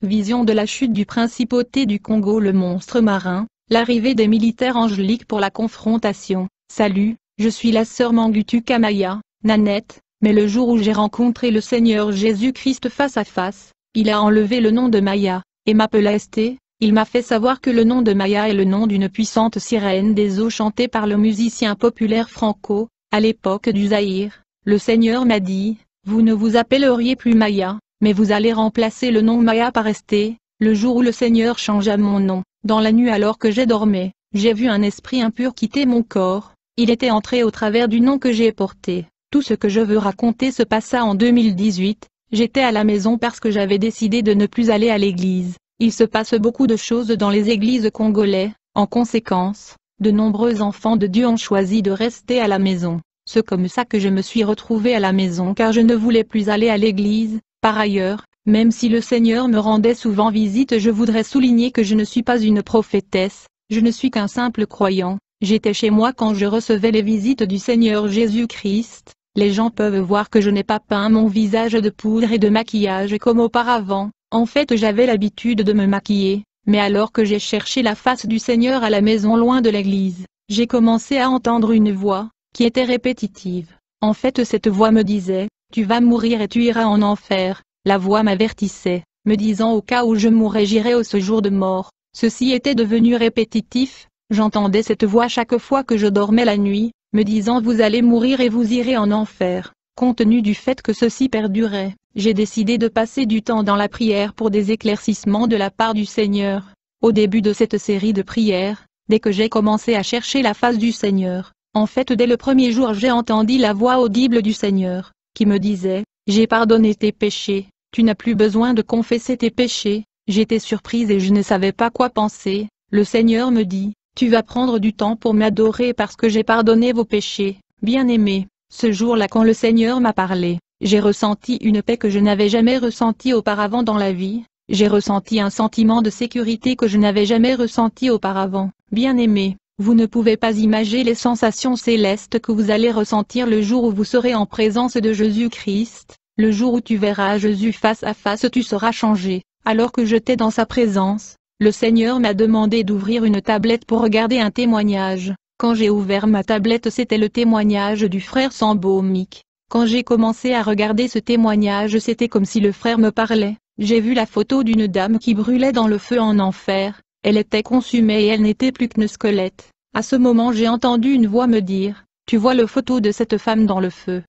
Vision de la chute du principauté du Congo, le monstre marin, l'arrivée des militaires angéliques pour la confrontation. Salut, je suis la sœur Mangutu Kamaya, Nanette, mais le jour où j'ai rencontré le Seigneur Jésus-Christ face à face, il a enlevé le nom de Maya, et m'appela Esté. Il m'a fait savoir que le nom de Maya est le nom d'une puissante sirène des eaux chantée par le musicien populaire Franco, à l'époque du Zaïre. Le Seigneur m'a dit, vous ne vous appelleriez plus Maya, mais vous allez remplacer le nom Maya par Esté. Le jour où le Seigneur changea mon nom, dans la nuit alors que j'ai dormi, j'ai vu un esprit impur quitter mon corps. Il était entré au travers du nom que j'ai porté. Tout ce que je veux raconter se passa en 2018, j'étais à la maison parce que j'avais décidé de ne plus aller à l'église. Il se passe beaucoup de choses dans les églises congolaises, en conséquence, de nombreux enfants de Dieu ont choisi de rester à la maison. C'est comme ça que je me suis retrouvée à la maison car je ne voulais plus aller à l'église. Par ailleurs, même si le Seigneur me rendait souvent visite, je voudrais souligner que je ne suis pas une prophétesse, je ne suis qu'un simple croyant. J'étais chez moi quand je recevais les visites du Seigneur Jésus-Christ. Les gens peuvent voir que je n'ai pas peint mon visage de poudre et de maquillage comme auparavant. En fait j'avais l'habitude de me maquiller, mais alors que j'ai cherché la face du Seigneur à la maison loin de l'église, j'ai commencé à entendre une voix, qui était répétitive. En fait cette voix me disait, tu vas mourir et tu iras en enfer. La voix m'avertissait, me disant au cas où je mourrais j'irais au séjour de mort. Ceci était devenu répétitif, j'entendais cette voix chaque fois que je dormais la nuit, me disant vous allez mourir et vous irez en enfer. Compte tenu du fait que ceci perdurait, j'ai décidé de passer du temps dans la prière pour des éclaircissements de la part du Seigneur. Au début de cette série de prières, dès que j'ai commencé à chercher la face du Seigneur, en fait dès le premier jour j'ai entendu la voix audible du Seigneur, qui me disait, j'ai pardonné tes péchés, tu n'as plus besoin de confesser tes péchés. J'étais surprise et je ne savais pas quoi penser. Le Seigneur me dit, tu vas prendre du temps pour m'adorer parce que j'ai pardonné vos péchés. Bien-aimé, ce jour-là quand le Seigneur m'a parlé, j'ai ressenti une paix que je n'avais jamais ressentie auparavant dans la vie. J'ai ressenti un sentiment de sécurité que je n'avais jamais ressenti auparavant. Bien-aimé, vous ne pouvez pas imaginer les sensations célestes que vous allez ressentir le jour où vous serez en présence de Jésus-Christ. Le jour où tu verras Jésus face à face tu seras changé. Alors que j'étais dans sa présence, le Seigneur m'a demandé d'ouvrir une tablette pour regarder un témoignage. Quand j'ai ouvert ma tablette c'était le témoignage du frère Sambo-Mic. Quand j'ai commencé à regarder ce témoignage c'était comme si le frère me parlait. J'ai vu la photo d'une dame qui brûlait dans le feu en enfer. Elle était consumée et elle n'était plus qu'un squelette. À ce moment j'ai entendu une voix me dire, tu vois la photo de cette femme dans le feu.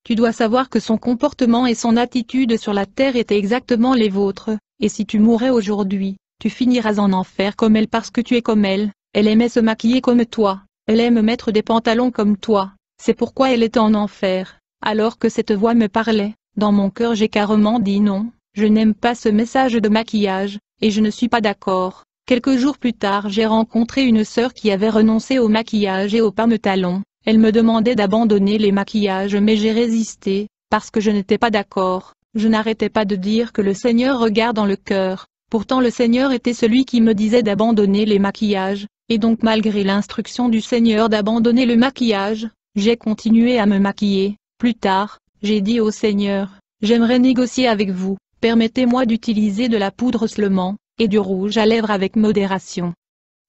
Tu dois savoir que son comportement et son attitude sur la terre étaient exactement les vôtres, et si tu mourais aujourd'hui, tu finiras en enfer comme elle parce que tu es comme elle. Elle aimait se maquiller comme toi, elle aime mettre des pantalons comme toi, c'est pourquoi elle était en enfer. Alors que cette voix me parlait, dans mon cœur j'ai carrément dit non, je n'aime pas ce message de maquillage, et je ne suis pas d'accord. Quelques jours plus tard j'ai rencontré une sœur qui avait renoncé au maquillage et aux pantalons. Elle me demandait d'abandonner les maquillages mais j'ai résisté, parce que je n'étais pas d'accord. Je n'arrêtais pas de dire que le Seigneur regarde dans le cœur. Pourtant le Seigneur était celui qui me disait d'abandonner les maquillages, et donc malgré l'instruction du Seigneur d'abandonner le maquillage, j'ai continué à me maquiller. Plus tard, j'ai dit au Seigneur, j'aimerais négocier avec vous, permettez-moi d'utiliser de la poudre seulement, et du rouge à lèvres avec modération.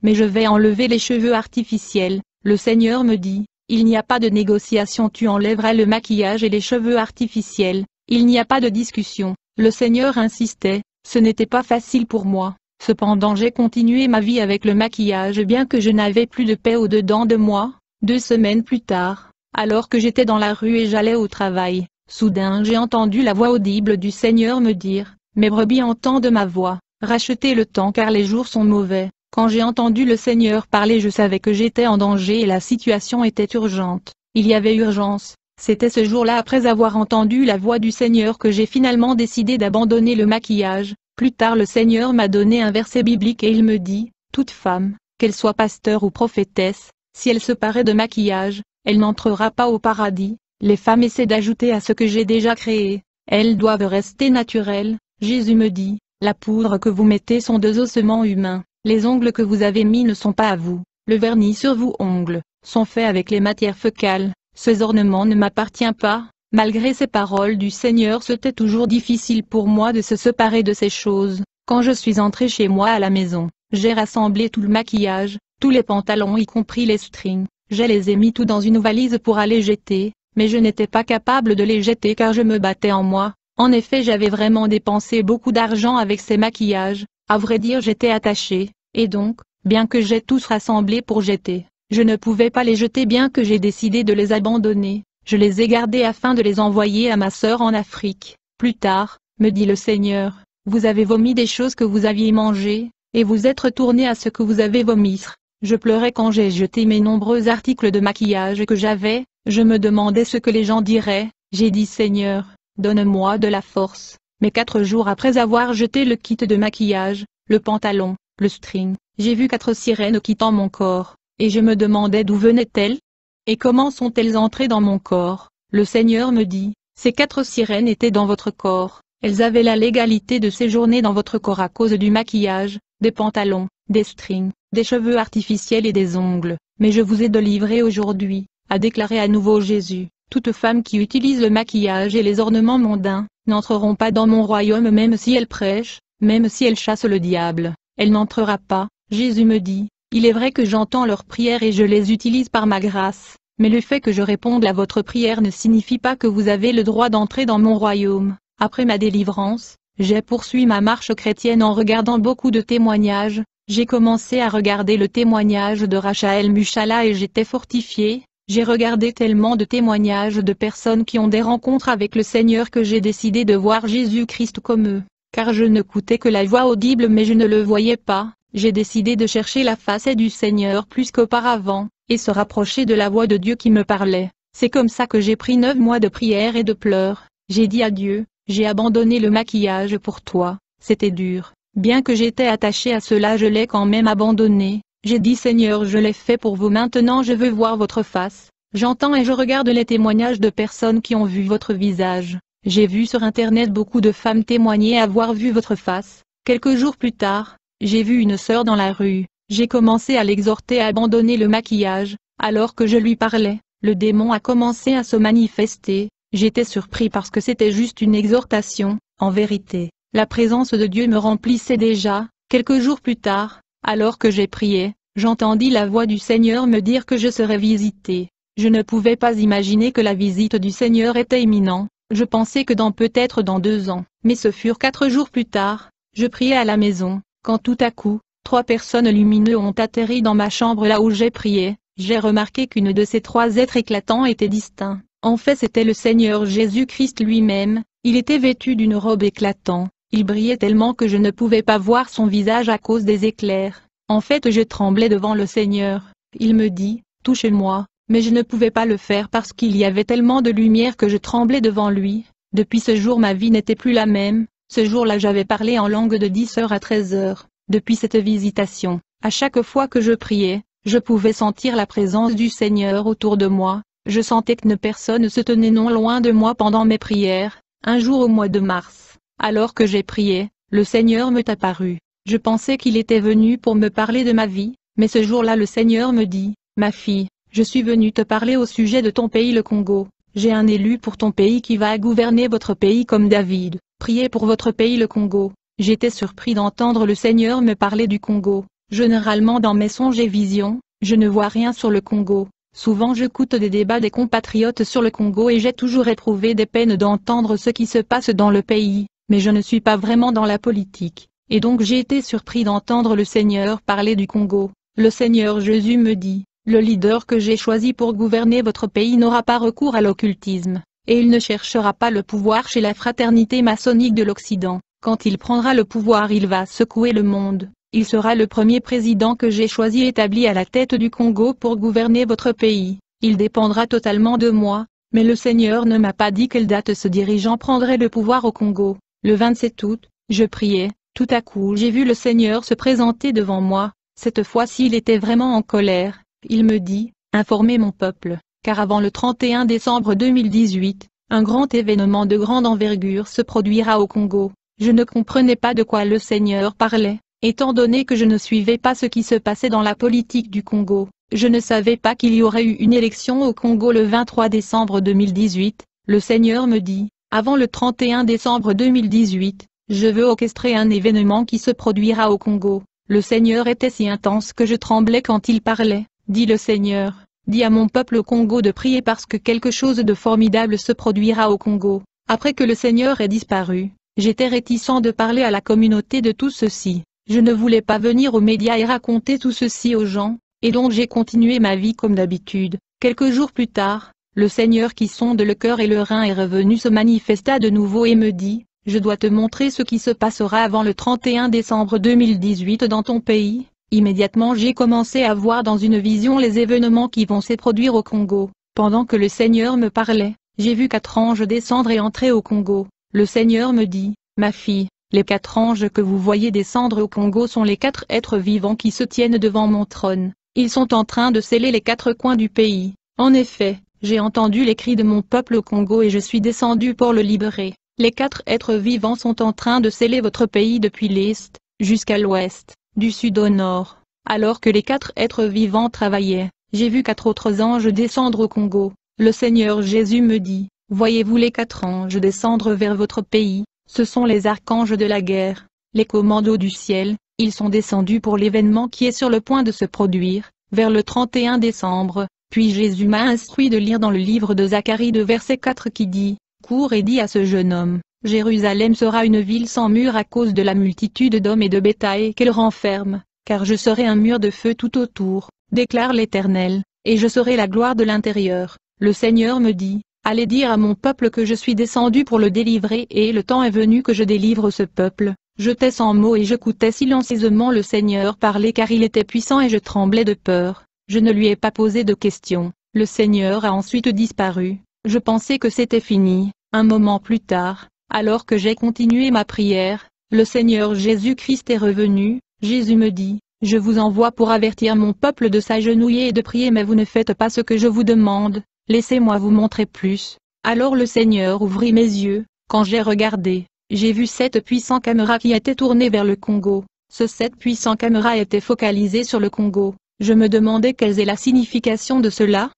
Mais je vais enlever les cheveux artificiels. Le Seigneur me dit, il n'y a pas de négociation, tu enlèveras le maquillage et les cheveux artificiels, il n'y a pas de discussion. Le Seigneur insistait, ce n'était pas facile pour moi, cependant j'ai continué ma vie avec le maquillage bien que je n'avais plus de paix au-dedans de moi. 2 semaines plus tard, alors que j'étais dans la rue et j'allais au travail, soudain j'ai entendu la voix audible du Seigneur me dire, mes brebis entendent ma voix, rachetez le temps car les jours sont mauvais. Quand j'ai entendu le Seigneur parler je savais que j'étais en danger et la situation était urgente. Il y avait urgence. C'était ce jour-là après avoir entendu la voix du Seigneur que j'ai finalement décidé d'abandonner le maquillage. Plus tard le Seigneur m'a donné un verset biblique et il me dit, toute femme, qu'elle soit pasteur ou prophétesse, si elle se parait de maquillage, elle n'entrera pas au paradis. Les femmes essaient d'ajouter à ce que j'ai déjà créé. Elles doivent rester naturelles. Jésus me dit, La poudre que vous mettez sont deux ossements humains. Les ongles que vous avez mis ne sont pas à vous. Le vernis sur vos ongles sont faits avec les matières fécales. Ces ornements ne m'appartiennent pas. Malgré ces paroles du Seigneur, c'était toujours difficile pour moi de se séparer de ces choses. Quand je suis entrée chez moi à la maison, j'ai rassemblé tout le maquillage, tous les pantalons y compris les strings. Je les ai mis tout dans une valise pour aller jeter, mais je n'étais pas capable de les jeter car je me battais en moi. En effet, j'avais vraiment dépensé beaucoup d'argent avec ces maquillages. À vrai dire, j'étais attachée, et donc, bien que j'aie tous rassemblés pour jeter, je ne pouvais pas les jeter bien que j'ai décidé de les abandonner. Je les ai gardés afin de les envoyer à ma sœur en Afrique. Plus tard, me dit le Seigneur, vous avez vomi des choses que vous aviez mangées, et vous êtes retourné à ce que vous avez vomi. Je pleurais quand j'ai jeté mes nombreux articles de maquillage que j'avais, je me demandais ce que les gens diraient. J'ai dit Seigneur, donne-moi de la force. Mais 4 jours après avoir jeté le kit de maquillage, le pantalon, le string, j'ai vu 4 sirènes quittant mon corps, et je me demandais d'où venaient-elles et comment sont-elles entrées dans mon corps. Le Seigneur me dit, ces 4 sirènes étaient dans votre corps, elles avaient la légalité de séjourner dans votre corps à cause du maquillage, des pantalons, des strings, des cheveux artificiels et des ongles, mais je vous ai délivré aujourd'hui, a déclaré à nouveau Jésus. Toute femme qui utilise le maquillage et les ornements mondains, n'entreront pas dans mon royaume même si elle prêche, même si elle chasse le diable, elle n'entrera pas. Jésus me dit, il est vrai que j'entends leurs prières et je les utilise par ma grâce, mais le fait que je réponde à votre prière ne signifie pas que vous avez le droit d'entrer dans mon royaume. Après ma délivrance, j'ai poursuivi ma marche chrétienne en regardant beaucoup de témoignages. J'ai commencé à regarder le témoignage de Rachaël Mushala et j'étais fortifié. J'ai regardé tellement de témoignages de personnes qui ont des rencontres avec le Seigneur que j'ai décidé de voir Jésus-Christ comme eux, car je n'écoutais que la voix audible mais je ne le voyais pas. J'ai décidé de chercher la face du Seigneur plus qu'auparavant, et se rapprocher de la voix de Dieu qui me parlait. C'est comme ça que j'ai pris 9 mois de prière et de pleurs. J'ai dit à Dieu, j'ai abandonné le maquillage pour toi, c'était dur. Bien que j'étais attaché à cela, je l'ai quand même abandonné. J'ai dit Seigneur, je l'ai fait pour vous, maintenant je veux voir votre face. J'entends et je regarde les témoignages de personnes qui ont vu votre visage. J'ai vu sur internet beaucoup de femmes témoigner avoir vu votre face. Quelques jours plus tard, j'ai vu une sœur dans la rue. J'ai commencé à l'exhorter à abandonner le maquillage. Alors que je lui parlais, le démon a commencé à se manifester. J'étais surpris parce que c'était juste une exhortation. En vérité, la présence de Dieu me remplissait déjà. Quelques jours plus tard, alors que j'ai prié, j'entendis la voix du Seigneur me dire que je serais visité. Je ne pouvais pas imaginer que la visite du Seigneur était imminente. Je pensais que peut-être dans 2 ans. Mais ce furent 4 jours plus tard. Je priais à la maison, quand tout à coup, 3 personnes lumineuses ont atterri dans ma chambre là où j'ai prié. J'ai remarqué qu'une de ces 3 êtres éclatants était distinct. En fait, c'était le Seigneur Jésus-Christ lui-même. Il était vêtu d'une robe éclatante. Il brillait tellement que je ne pouvais pas voir son visage à cause des éclairs. En fait, je tremblais devant le Seigneur. Il me dit, touche-moi, mais je ne pouvais pas le faire parce qu'il y avait tellement de lumière que je tremblais devant lui. Depuis ce jour, ma vie n'était plus la même. Ce jour-là, j'avais parlé en langue de 10h à 13h. Depuis cette visitation, à chaque fois que je priais, je pouvais sentir la présence du Seigneur autour de moi. Je sentais qu'une personne se tenait non loin de moi pendant mes prières. Un jour au mois de mars, alors que j'ai prié, le Seigneur m'est apparu. Je pensais qu'il était venu pour me parler de ma vie, mais ce jour-là le Seigneur me dit, « Ma fille, je suis venu te parler au sujet de ton pays le Congo. J'ai un élu pour ton pays qui va gouverner votre pays comme David. Priez pour votre pays le Congo. » J'étais surpris d'entendre le Seigneur me parler du Congo. Généralement dans mes songes et visions, je ne vois rien sur le Congo. Souvent j'écoute des débats des compatriotes sur le Congo et j'ai toujours éprouvé des peines d'entendre ce qui se passe dans le pays, mais je ne suis pas vraiment dans la politique, et donc j'ai été surpris d'entendre le Seigneur parler du Congo. Le Seigneur Jésus me dit, le leader que j'ai choisi pour gouverner votre pays n'aura pas recours à l'occultisme, et il ne cherchera pas le pouvoir chez la fraternité maçonnique de l'Occident. Quand il prendra le pouvoir, il va secouer le monde. Il sera le premier président que j'ai choisi établi à la tête du Congo pour gouverner votre pays. Il dépendra totalement de moi, mais le Seigneur ne m'a pas dit quelle date ce dirigeant prendrait le pouvoir au Congo. Le 27 août, je priais, tout à coup j'ai vu le Seigneur se présenter devant moi. Cette fois-ci il était vraiment en colère. Il me dit, informez mon peuple, car avant le 31 décembre 2018, un grand événement de grande envergure se produira au Congo. Je ne comprenais pas de quoi le Seigneur parlait, étant donné que je ne suivais pas ce qui se passait dans la politique du Congo. Je ne savais pas qu'il y aurait eu une élection au Congo le 23 décembre 2018. Le Seigneur me dit, avant le 31 décembre 2018, je veux orchestrer un événement qui se produira au Congo. Le Seigneur était si intense que je tremblais quand il parlait. Dit le Seigneur, dis à mon peuple au Congo de prier parce que quelque chose de formidable se produira au Congo. Après que le Seigneur ait disparu, j'étais réticent de parler à la communauté de tout ceci. Je ne voulais pas venir aux médias et raconter tout ceci aux gens, et donc j'ai continué ma vie comme d'habitude. Quelques jours plus tard, le Seigneur qui sonde le cœur et le rein est revenu se manifesta de nouveau et me dit, je dois te montrer ce qui se passera avant le 31 décembre 2018 dans ton pays. Immédiatement j'ai commencé à voir dans une vision les événements qui vont se produire au Congo. Pendant que le Seigneur me parlait, j'ai vu 4 anges descendre et entrer au Congo. Le Seigneur me dit, ma fille, les 4 anges que vous voyez descendre au Congo sont les 4 êtres vivants qui se tiennent devant mon trône. Ils sont en train de sceller les 4 coins du pays. En effet, j'ai entendu les cris de mon peuple au Congo et je suis descendu pour le libérer. Les 4 êtres vivants sont en train de sceller votre pays depuis l'est, jusqu'à l'ouest, du sud au nord. Alors que les 4 êtres vivants travaillaient, j'ai vu 4 autres anges descendre au Congo. Le Seigneur Jésus me dit, voyez-vous les 4 anges descendre vers votre pays, ce sont les archanges de la guerre, les commandos du ciel, ils sont descendus pour l'événement qui est sur le point de se produire, vers le 31 décembre, puis Jésus m'a instruit de lire dans le livre de Zacharie de verset 4 qui dit, cours et dis à ce jeune homme, Jérusalem sera une ville sans mur à cause de la multitude d'hommes et de bétail qu'elle renferme, car je serai un mur de feu tout autour, déclare l'Éternel, et je serai la gloire de l'intérieur. Le Seigneur me dit, allez dire à mon peuple que je suis descendu pour le délivrer et le temps est venu que je délivre ce peuple. J'étais sans mots et j'écoutais silencieusement le Seigneur parler car il était puissant et je tremblais de peur. Je ne lui ai pas posé de questions. Le Seigneur a ensuite disparu. Je pensais que c'était fini. Un moment plus tard, alors que j'ai continué ma prière, le Seigneur Jésus-Christ est revenu. Jésus me dit, je vous envoie pour avertir mon peuple de s'agenouiller et de prier mais vous ne faites pas ce que je vous demande. Laissez-moi vous montrer plus. Alors le Seigneur ouvrit mes yeux. Quand j'ai regardé, j'ai vu 7 puissants caméras qui étaient tournées vers le Congo. Ces 7 puissants caméras étaient focalisées sur le Congo. Je me demandais quelle est la signification de cela.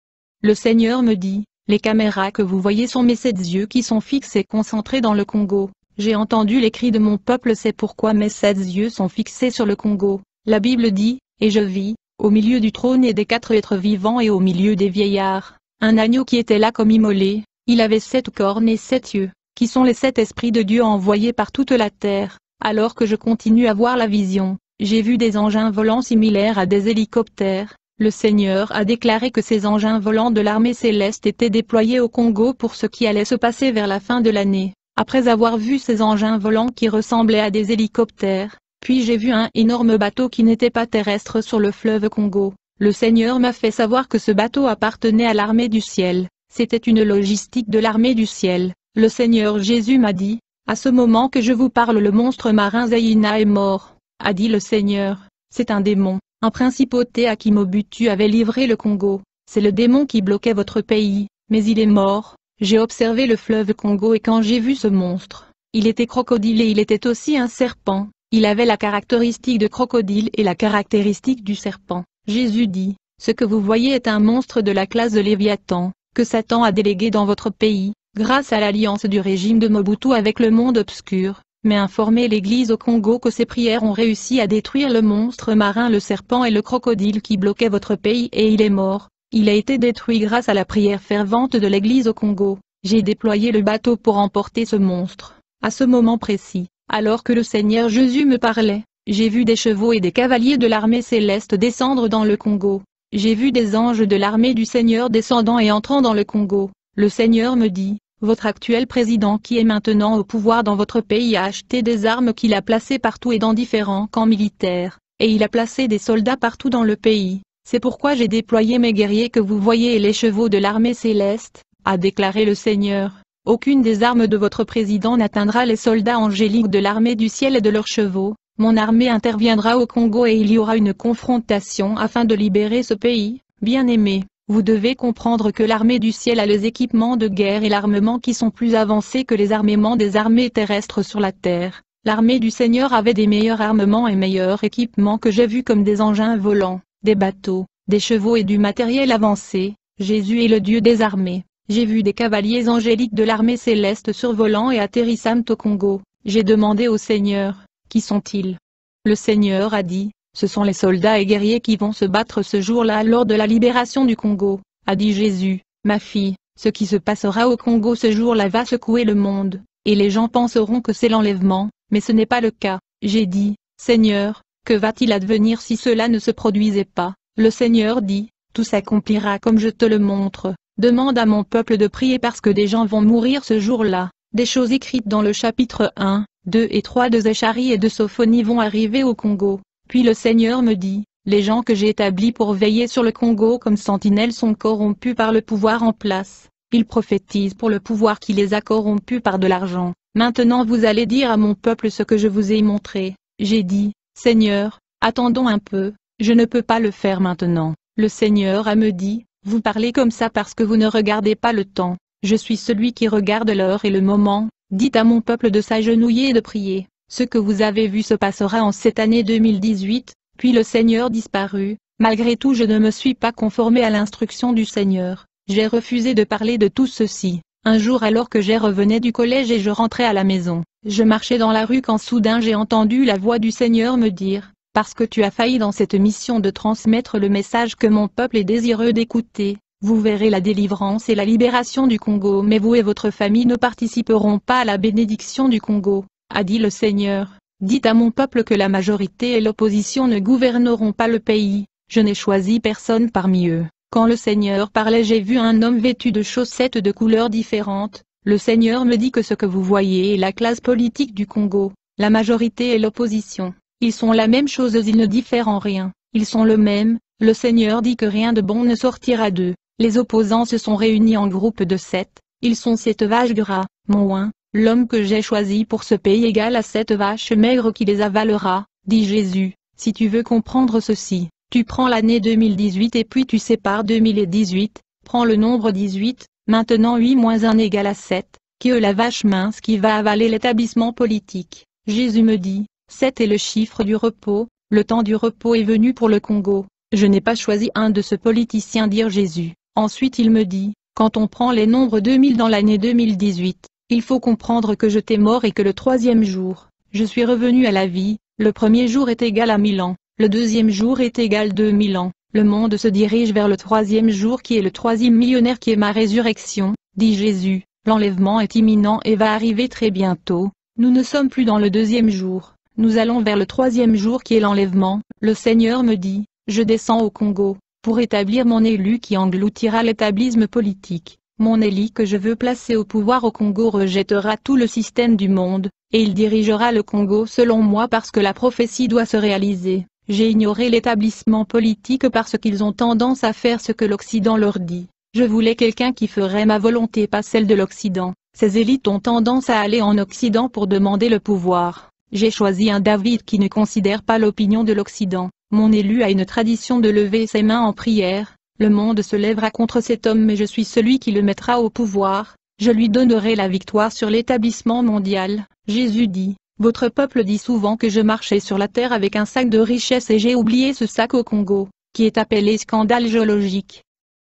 Le Seigneur me dit, les caméras que vous voyez sont mes 7 yeux qui sont fixés et concentrés dans le Congo. J'ai entendu les cris de mon peuple, c'est pourquoi mes 7 yeux sont fixés sur le Congo. La Bible dit, et je vis, au milieu du trône et des 4 êtres vivants et au milieu des vieillards, un agneau qui était là comme immolé. Il avait 7 cornes et 7 yeux, qui sont les 7 esprits de Dieu envoyés par toute la terre. Alors que je continue à voir la vision, j'ai vu des engins volants similaires à des hélicoptères. Le Seigneur a déclaré que ces engins volants de l'armée céleste étaient déployés au Congo pour ce qui allait se passer vers la fin de l'année. Après avoir vu ces engins volants qui ressemblaient à des hélicoptères, puis j'ai vu un énorme bateau qui n'était pas terrestre sur le fleuve Congo. Le Seigneur m'a fait savoir que ce bateau appartenait à l'armée du ciel. C'était une logistique de l'armée du ciel. Le Seigneur Jésus m'a dit, à ce moment que je vous parle, le monstre marin Zéina est mort, a dit le Seigneur. C'est un démon, un principauté à qui Mobutu avait livré le Congo. C'est le démon qui bloquait votre pays, mais il est mort. J'ai observé le fleuve Congo et quand j'ai vu ce monstre, il était crocodile et il était aussi un serpent. Il avait la caractéristique de crocodile et la caractéristique du serpent. Jésus dit, ce que vous voyez est un monstre de la classe de Léviathan, que Satan a délégué dans votre pays, grâce à l'alliance du régime de Mobutu avec le monde obscur, mais informez l'Église au Congo que ses prières ont réussi à détruire le monstre marin, le serpent et le crocodile qui bloquaient votre pays et il est mort. Il a été détruit grâce à la prière fervente de l'Église au Congo. J'ai déployé le bateau pour emporter ce monstre. À ce moment précis, alors que le Seigneur Jésus me parlait, j'ai vu des chevaux et des cavaliers de l'armée céleste descendre dans le Congo. J'ai vu des anges de l'armée du Seigneur descendant et entrant dans le Congo. Le Seigneur me dit, votre actuel président qui est maintenant au pouvoir dans votre pays a acheté des armes qu'il a placées partout et dans différents camps militaires, et il a placé des soldats partout dans le pays. C'est pourquoi j'ai déployé mes guerriers que vous voyez et les chevaux de l'armée céleste, a déclaré le Seigneur. Aucune des armes de votre président n'atteindra les soldats angéliques de l'armée du ciel et de leurs chevaux. Mon armée interviendra au Congo et il y aura une confrontation afin de libérer ce pays. Bien-aimés, vous devez comprendre que l'armée du ciel a les équipements de guerre et l'armement qui sont plus avancés que les armements des armées terrestres sur la terre. L'armée du Seigneur avait des meilleurs armements et meilleurs équipements que j'ai vus, comme des engins volants, des bateaux, des chevaux et du matériel avancé. Jésus est le Dieu des armées. J'ai vu des cavaliers angéliques de l'armée céleste survolant et atterrissant au Congo. J'ai demandé au Seigneur, qui sont-ils? Le Seigneur a dit, ce sont les soldats et guerriers qui vont se battre ce jour-là lors de la libération du Congo, a dit Jésus. Ma fille, ce qui se passera au Congo ce jour-là va secouer le monde, et les gens penseront que c'est l'enlèvement, mais ce n'est pas le cas. J'ai dit, Seigneur, que va-t-il advenir si cela ne se produisait pas? Le Seigneur dit, tout s'accomplira comme je te le montre. Demande à mon peuple de prier parce que des gens vont mourir ce jour-là. Des choses écrites dans le chapitre 1, 2 et 3 de Zacharie et de Sophonie vont arriver au Congo. Puis le Seigneur me dit, les gens que j'ai établis pour veiller sur le Congo comme sentinelles sont corrompus par le pouvoir en place. Ils prophétisent pour le pouvoir qui les a corrompus par de l'argent. Maintenant vous allez dire à mon peuple ce que je vous ai montré. J'ai dit, Seigneur, attendons un peu, je ne peux pas le faire maintenant. Le Seigneur a me dit, vous parlez comme ça parce que vous ne regardez pas le temps. Je suis celui qui regarde l'heure et le moment. Dites à mon peuple de s'agenouiller et de prier. Ce que vous avez vu se passera en cette année 2018. Puis le Seigneur disparut. Malgré tout je ne me suis pas conformé à l'instruction du Seigneur. J'ai refusé de parler de tout ceci. Un jour alors que je revenais du collège et je rentrais à la maison, je marchais dans la rue quand soudain j'ai entendu la voix du Seigneur me dire, parce que tu as failli dans cette mission de transmettre le message que mon peuple est désireux d'écouter, vous verrez la délivrance et la libération du Congo, mais vous et votre famille ne participeront pas à la bénédiction du Congo, a dit le Seigneur. Dites à mon peuple que la majorité et l'opposition ne gouverneront pas le pays, je n'ai choisi personne parmi eux. Quand le Seigneur parlait, j'ai vu un homme vêtu de chaussettes de couleurs différentes. Le Seigneur me dit que ce que vous voyez est la classe politique du Congo, la majorité et l'opposition. Ils sont la même chose, ils ne diffèrent en rien, ils sont le même. Le Seigneur dit que rien de bon ne sortira d'eux. Les opposants se sont réunis en groupe de 7, ils sont 7 vaches gras, mon oin, l'homme que j'ai choisi pour ce pays égal à 7 vaches maigres qui les avalera, dit Jésus. Si tu veux comprendre ceci, tu prends l'année 2018 et puis tu sépares 2018, prends le nombre 18, maintenant 8 moins 1 égale à 7, qui est la vache mince qui va avaler l'établissement politique. Jésus me dit, 7 est le chiffre du repos, le temps du repos est venu pour le Congo. Je n'ai pas choisi un de ce politicien, dire Jésus. Ensuite il me dit, quand on prend les nombres 2000 dans l'année 2018, il faut comprendre que je t'ai mort et que le troisième jour, je suis revenu à la vie. Le premier jour est égal à 1000 ans, le deuxième jour est égal à 2000 ans, le monde se dirige vers le troisième jour qui est le troisième millionnaire qui est ma résurrection, dit Jésus. L'enlèvement est imminent et va arriver très bientôt. Nous ne sommes plus dans le deuxième jour, nous allons vers le troisième jour qui est l'enlèvement. Le Seigneur me dit, je descends au Congo, pour établir mon élu qui engloutira l'établissement politique. Mon élu que je veux placer au pouvoir au Congo rejettera tout le système du monde, et il dirigera le Congo selon moi parce que la prophétie doit se réaliser. J'ai ignoré l'établissement politique parce qu'ils ont tendance à faire ce que l'Occident leur dit. Je voulais quelqu'un qui ferait ma volonté, pas celle de l'Occident. Ces élites ont tendance à aller en Occident pour demander le pouvoir. J'ai choisi un David qui ne considère pas l'opinion de l'Occident. Mon élu a une tradition de lever ses mains en prière. Le monde se lèvera contre cet homme mais je suis celui qui le mettra au pouvoir. Je lui donnerai la victoire sur l'établissement mondial. Jésus dit, votre peuple dit souvent que je marchais sur la terre avec un sac de richesse et j'ai oublié ce sac au Congo, qui est appelé scandale géologique.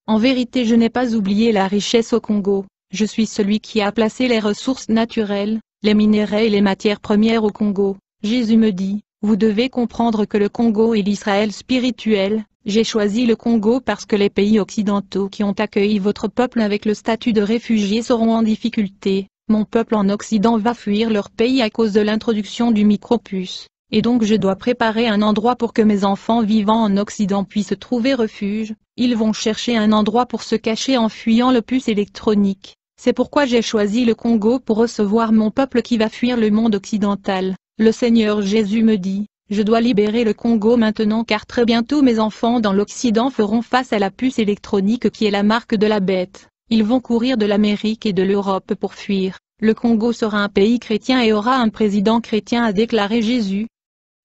En vérité je n'ai pas oublié la richesse au Congo. Je suis celui qui a placé les ressources naturelles, les minéraux et les matières premières au Congo. Jésus me dit, vous devez comprendre que le Congo est l'Israël spirituel. J'ai choisi le Congo parce que les pays occidentaux qui ont accueilli votre peuple avec le statut de réfugié seront en difficulté. Mon peuple en Occident va fuir leur pays à cause de l'introduction du micropuce. Et donc je dois préparer un endroit pour que mes enfants vivant en Occident puissent trouver refuge. Ils vont chercher un endroit pour se cacher en fuyant le puce électronique. C'est pourquoi j'ai choisi le Congo pour recevoir mon peuple qui va fuir le monde occidental. Le Seigneur Jésus me dit, je dois libérer le Congo maintenant car très bientôt mes enfants dans l'Occident feront face à la puce électronique qui est la marque de la bête. Ils vont courir de l'Amérique et de l'Europe pour fuir. Le Congo sera un pays chrétien et aura un président chrétien, a déclaré Jésus.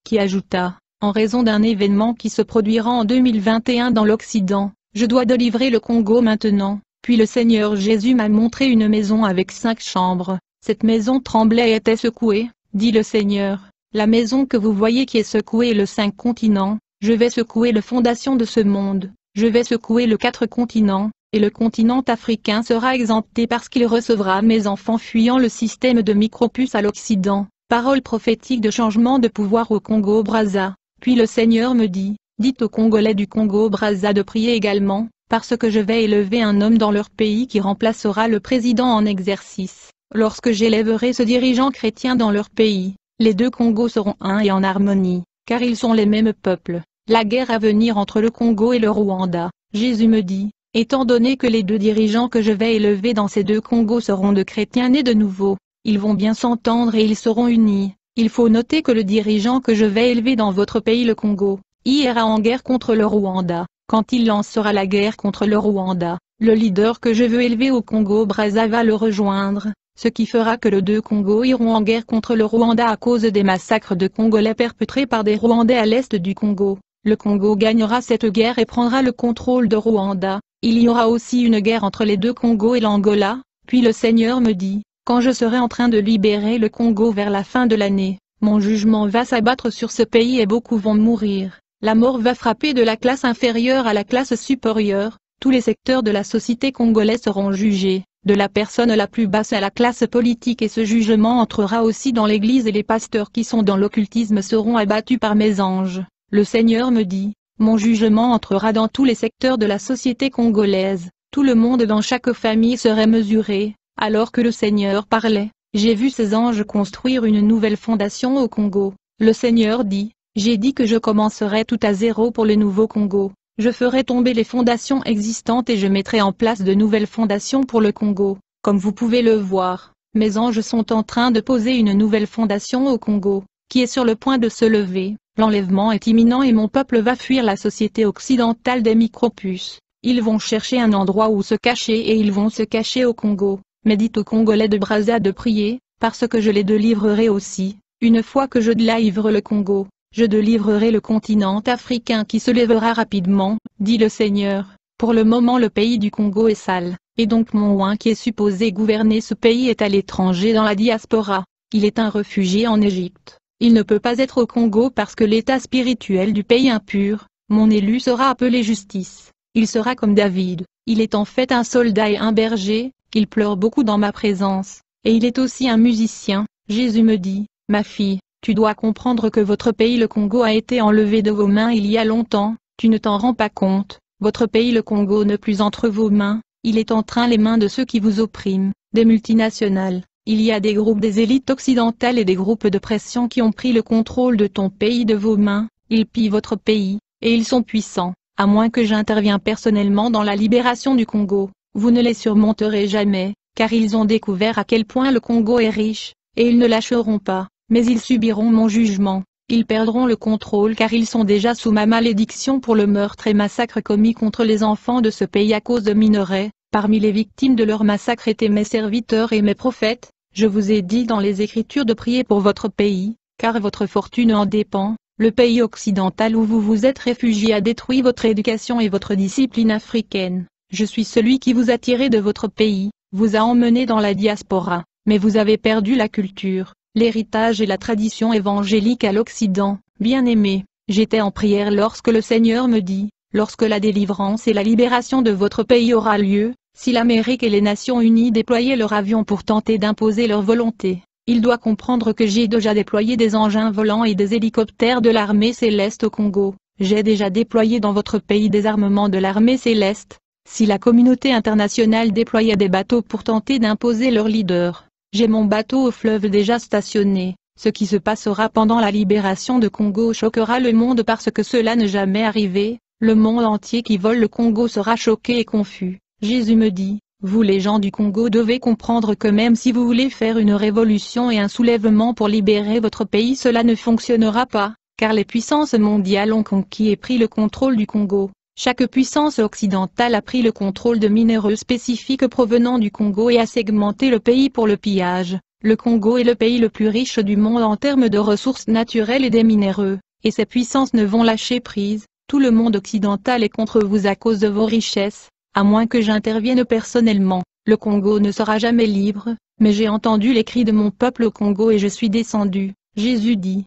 Qui ajouta, en raison d'un événement qui se produira en 2021 dans l'Occident, je dois délivrer le Congo maintenant. Puis le Seigneur Jésus m'a montré une maison avec 5 chambres. Cette maison tremblait et était secouée. dit le Seigneur, la maison que vous voyez qui est secouée est le 5 continents, je vais secouer les fondations de ce monde, je vais secouer les 4 continents, et le continent africain sera exempté parce qu'il recevra mes enfants fuyant le système de micropuces à l'Occident. Parole prophétique de changement de pouvoir au Congo-Brazza. Puis le Seigneur me dit, dites aux Congolais du Congo-Brazza de prier également, parce que je vais élever un homme dans leur pays qui remplacera le président en exercice. Lorsque j'élèverai ce dirigeant chrétien dans leur pays, les 2 Congos seront un et en harmonie, car ils sont les mêmes peuples. La guerre à venir entre le Congo et le Rwanda. Jésus me dit, étant donné que les 2 dirigeants que je vais élever dans ces 2 Congos seront de chrétiens nés de nouveau, ils vont bien s'entendre et ils seront unis. Il faut noter que le dirigeant que je vais élever dans votre pays le Congo, ira en guerre contre le Rwanda. Quand il lancera la guerre contre le Rwanda, le leader que je veux élever au Congo-Brazza va le rejoindre, ce qui fera que les 2 Congos iront en guerre contre le Rwanda à cause des massacres de Congolais perpétrés par des Rwandais à l'est du Congo. Le Congo gagnera cette guerre et prendra le contrôle de Rwanda. Il y aura aussi une guerre entre les 2 Congos et l'Angola. Puis le Seigneur me dit, quand je serai en train de libérer le Congo vers la fin de l'année, mon jugement va s'abattre sur ce pays et beaucoup vont mourir. La mort va frapper de la classe inférieure à la classe supérieure, tous les secteurs de la société congolaise seront jugés, de la personne la plus basse à la classe politique et ce jugement entrera aussi dans l'église et les pasteurs qui sont dans l'occultisme seront abattus par mes anges. Le Seigneur me dit, mon jugement entrera dans tous les secteurs de la société congolaise, tout le monde dans chaque famille serait mesuré. Alors que le Seigneur parlait, j'ai vu ces anges construire une nouvelle fondation au Congo. Le Seigneur dit, j'ai dit que je commencerai tout à zéro pour le nouveau Congo. Je ferai tomber les fondations existantes et je mettrai en place de nouvelles fondations pour le Congo. Comme vous pouvez le voir, mes anges sont en train de poser une nouvelle fondation au Congo, qui est sur le point de se lever. L'enlèvement est imminent et mon peuple va fuir la société occidentale des micropuces. Ils vont chercher un endroit où se cacher et ils vont se cacher au Congo. Mais dites aux Congolais de Brazza de prier, parce que je les délivrerai aussi. Une fois que je délivre le Congo, je délivrerai le continent africain qui se lèvera rapidement, dit le Seigneur. Pour le moment le pays du Congo est sale, et donc mon oint qui est supposé gouverner ce pays est à l'étranger dans la diaspora. Il est un réfugié en Égypte. Il ne peut pas être au Congo parce que l'état spirituel du pays impur. Mon élu sera appelé justice. Il sera comme David. Il est en fait un soldat et un berger. Il pleure beaucoup dans ma présence, et il est aussi un musicien. Jésus me dit, ma fille, tu dois comprendre que votre pays le Congo a été enlevé de vos mains il y a longtemps, tu ne t'en rends pas compte, votre pays le Congo n'est plus entre vos mains, il est entre les mains de ceux qui vous oppriment, des multinationales. Il y a des groupes des élites occidentales et des groupes de pression qui ont pris le contrôle de ton pays de vos mains, ils pillent votre pays, et ils sont puissants, à moins que j'intervienne personnellement dans la libération du Congo. Vous ne les surmonterez jamais, car ils ont découvert à quel point le Congo est riche, et ils ne lâcheront pas, mais ils subiront mon jugement. Ils perdront le contrôle car ils sont déjà sous ma malédiction pour le meurtre et massacre commis contre les enfants de ce pays à cause de minerais. Parmi les victimes de leur massacre étaient mes serviteurs et mes prophètes. Je vous ai dit dans les Écritures de prier pour votre pays, car votre fortune en dépend. Le pays occidental où vous vous êtes réfugié a détruit votre éducation et votre discipline africaine. Je suis celui qui vous a tiré de votre pays, vous a emmené dans la diaspora, mais vous avez perdu la culture, l'héritage et la tradition évangélique à l'Occident. Bien-aimé, j'étais en prière lorsque le Seigneur me dit, lorsque la délivrance et la libération de votre pays aura lieu, si l'Amérique et les Nations Unies déployaient leur avion pour tenter d'imposer leur volonté, il doit comprendre que j'ai déjà déployé des engins volants et des hélicoptères de l'armée céleste au Congo. J'ai déjà déployé dans votre pays des armements de l'armée céleste. Si la communauté internationale déployait des bateaux pour tenter d'imposer leur leader, j'ai mon bateau au fleuve déjà stationné. Ce qui se passera pendant la libération de Congo choquera le monde parce que cela n'est jamais arrivé. Le monde entier qui vole le Congo sera choqué et confus. Jésus me dit, vous les gens du Congo devez comprendre que même si vous voulez faire une révolution et un soulèvement pour libérer votre pays, cela ne fonctionnera pas, car les puissances mondiales ont conquis et pris le contrôle du Congo. Chaque puissance occidentale a pris le contrôle de minéraux spécifiques provenant du Congo et a segmenté le pays pour le pillage. Le Congo est le pays le plus riche du monde en termes de ressources naturelles et des minéraux, et ces puissances ne vont lâcher prise. Tout le monde occidental est contre vous à cause de vos richesses, à moins que j'intervienne personnellement. Le Congo ne sera jamais libre, mais j'ai entendu les cris de mon peuple au Congo et je suis descendu. Jésus dit.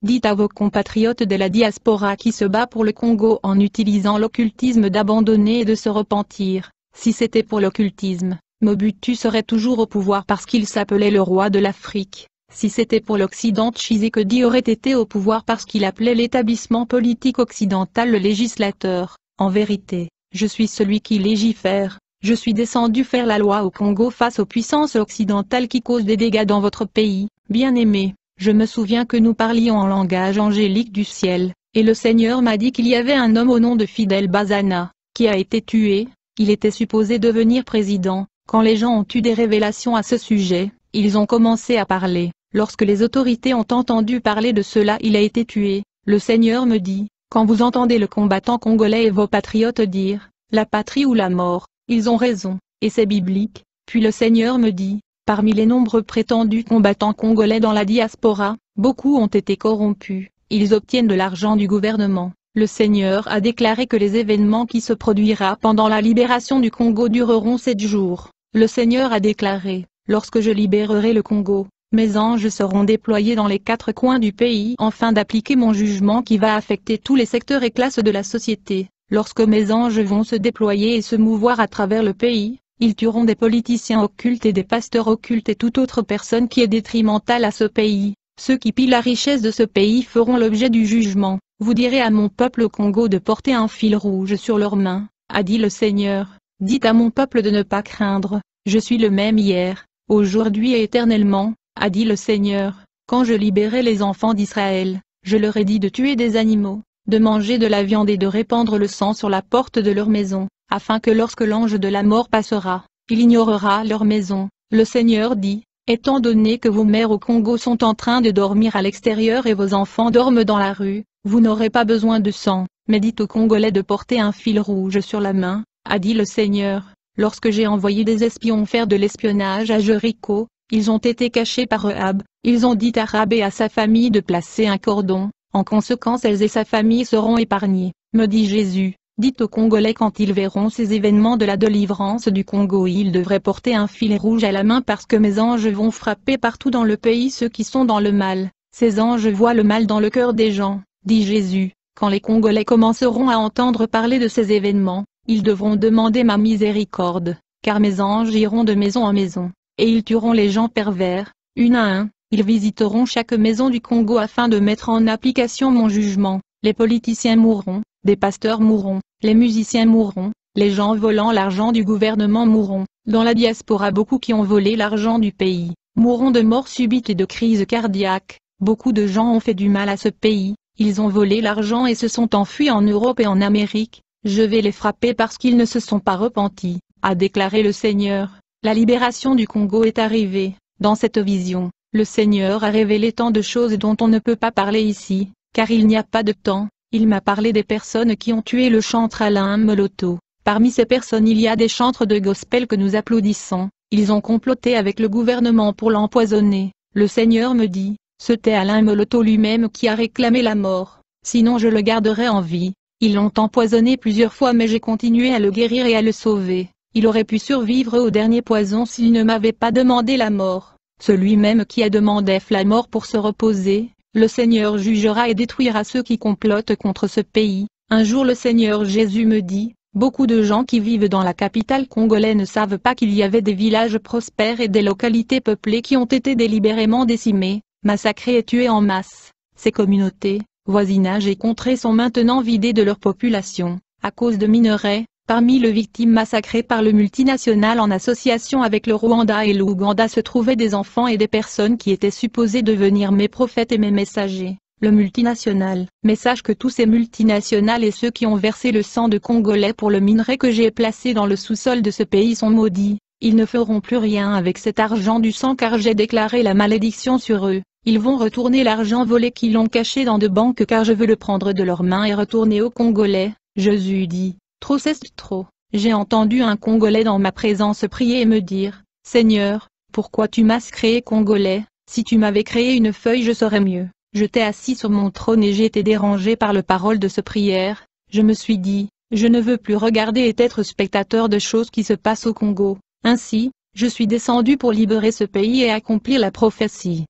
Dites à vos compatriotes de la diaspora qui se bat pour le Congo en utilisant l'occultisme d'abandonner et de se repentir. Si c'était pour l'occultisme, Mobutu serait toujours au pouvoir parce qu'il s'appelait le roi de l'Afrique. Si c'était pour l'Occident, Tshisekedi aurait été au pouvoir parce qu'il appelait l'établissement politique occidental le législateur. En vérité, je suis celui qui légifère. Je suis descendu faire la loi au Congo face aux puissances occidentales qui causent des dégâts dans votre pays. Bien-aimé, je me souviens que nous parlions en langage angélique du ciel, et le Seigneur m'a dit qu'il y avait un homme au nom de Fidel Bazana, qui a été tué. Il était supposé devenir président. Quand les gens ont eu des révélations à ce sujet, ils ont commencé à parler. Lorsque les autorités ont entendu parler de cela, il a été tué. Le Seigneur me dit, quand vous entendez le combattant congolais et vos patriotes dire, la patrie ou la mort, ils ont raison, et c'est biblique. Puis le Seigneur me dit, parmi les nombreux prétendus combattants congolais dans la diaspora, beaucoup ont été corrompus, ils obtiennent de l'argent du gouvernement. Le Seigneur a déclaré que les événements qui se produira pendant la libération du Congo dureront 7 jours. Le Seigneur a déclaré, lorsque je libérerai le Congo, mes anges seront déployés dans les 4 coins du pays afin d'appliquer mon jugement qui va affecter tous les secteurs et classes de la société. Lorsque mes anges vont se déployer et se mouvoir à travers le pays, ils tueront des politiciens occultes et des pasteurs occultes et toute autre personne qui est détrimentale à ce pays. Ceux qui pillent la richesse de ce pays feront l'objet du jugement. Vous direz à mon peuple au Congo de porter un fil rouge sur leurs mains, a dit le Seigneur. Dites à mon peuple de ne pas craindre, je suis le même hier, aujourd'hui et éternellement, a dit le Seigneur. Quand je libérai les enfants d'Israël, je leur ai dit de tuer des animaux, de manger de la viande et de répandre le sang sur la porte de leur maison, afin que lorsque l'ange de la mort passera, il ignorera leur maison. Le Seigneur dit, étant donné que vos mères au Congo sont en train de dormir à l'extérieur et vos enfants dorment dans la rue, vous n'aurez pas besoin de sang, mais dites aux Congolais de porter un fil rouge sur la main, a dit le Seigneur. Lorsque j'ai envoyé des espions faire de l'espionnage à Jéricho, ils ont été cachés par Rahab. Ils ont dit à Rahab et à sa famille de placer un cordon. En conséquence, elles et sa famille seront épargnées, me dit Jésus. Dites aux Congolais quand ils verront ces événements de la délivrance du Congo, ils devraient porter un fil rouge à la main parce que mes anges vont frapper partout dans le pays ceux qui sont dans le mal. Ces anges voient le mal dans le cœur des gens, dit Jésus. Quand les Congolais commenceront à entendre parler de ces événements, ils devront demander ma miséricorde, car mes anges iront de maison en maison, et ils tueront les gens pervers, une à un. Ils visiteront chaque maison du Congo afin de mettre en application mon jugement. Les politiciens mourront, des pasteurs mourront, les musiciens mourront, les gens volant l'argent du gouvernement mourront. Dans la diaspora, beaucoup qui ont volé l'argent du pays mourront de mort subite et de crise cardiaque. Beaucoup de gens ont fait du mal à ce pays, ils ont volé l'argent et se sont enfuis en Europe et en Amérique. Je vais les frapper parce qu'ils ne se sont pas repentis, a déclaré le Seigneur. La libération du Congo est arrivée. Dans cette vision, le Seigneur a révélé tant de choses dont on ne peut pas parler ici, car il n'y a pas de temps. Il m'a parlé des personnes qui ont tué le chantre Alain Moloto. Parmi ces personnes il y a des chantres de gospel que nous applaudissons. Ils ont comploté avec le gouvernement pour l'empoisonner. Le Seigneur me dit, c'était Alain Moloto lui-même qui a réclamé la mort, sinon je le garderais en vie. Ils l'ont empoisonné plusieurs fois mais j'ai continué à le guérir et à le sauver. Il aurait pu survivre au dernier poison s'il ne m'avait pas demandé la mort. Celui même qui a demandé la mort pour se reposer, le Seigneur jugera et détruira ceux qui complotent contre ce pays. Un jour le Seigneur Jésus me dit, beaucoup de gens qui vivent dans la capitale congolaise ne savent pas qu'il y avait des villages prospères et des localités peuplées qui ont été délibérément décimées, massacrées et tuées en masse. Ces communautés, voisinages et contrées sont maintenant vidées de leur population, à cause de minerais. Parmi les victimes massacrées par le multinational en association avec le Rwanda et l'Ouganda se trouvaient des enfants et des personnes qui étaient supposés devenir mes prophètes et mes messagers. Le multinational, mais sache que tous ces multinationales et ceux qui ont versé le sang de Congolais pour le minerai que j'ai placé dans le sous-sol de ce pays sont maudits. Ils ne feront plus rien avec cet argent du sang car j'ai déclaré la malédiction sur eux. Ils vont retourner l'argent volé qu'ils ont caché dans de banques car je veux le prendre de leurs mains et retourner aux Congolais. Jésus dit. Trop c'est trop. J'ai entendu un Congolais dans ma présence prier et me dire, Seigneur, pourquoi tu m'as créé Congolais? Si tu m'avais créé une feuille je serais mieux. Je t'ai assis sur mon trône et j'ai été dérangé par le parole de ce prière. Je me suis dit, je ne veux plus regarder et être spectateur de choses qui se passent au Congo. Ainsi, Je suis descendu pour libérer ce pays et accomplir la prophétie.